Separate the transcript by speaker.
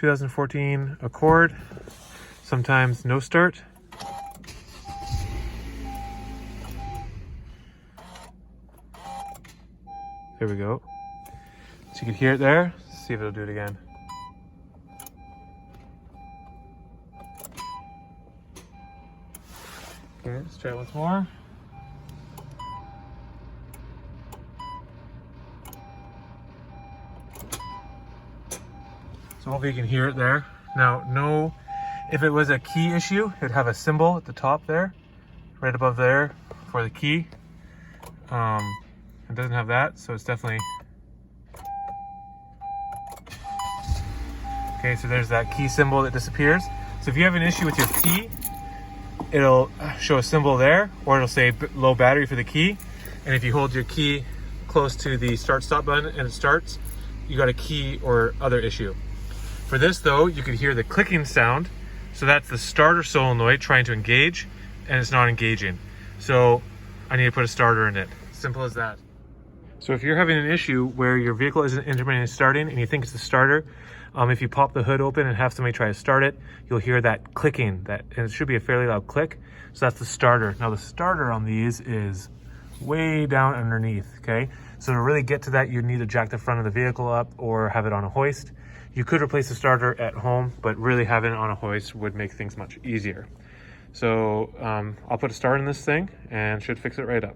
Speaker 1: 2014 Accord, sometimes no start. There we go. So you can hear it there. Let's see if it'll do it again. Okay, let's try it once more. So hopefully you can hear it there. Now, if it was a key issue, it'd have a symbol at the top there, right above there for the key. It doesn't have that, so it's definitely... Okay, so there's that key symbol that disappears. So if you have an issue with your key, it'll show a symbol there, or it'll say low battery for the key. And if you hold your key close to the start-stop button and it starts, you got a key or other issue. For this though, you could hear the clicking sound. So that's the starter solenoid trying to engage, and it's not engaging. So I need to put a starter in it. Simple as that. So if you're having an issue where your vehicle isn't intermittently starting and you think it's the starter, if you pop the hood open and have somebody try to start it, you'll hear that clicking, and it should be a fairly loud click. So that's the starter. Now the starter on these is way down underneath, okay? So to really get to that, you need to jack the front of the vehicle up or have it on a hoist. You could replace the starter at home, but really having it on a hoist would make things much easier. So I'll put a start in this thing and should fix it right up.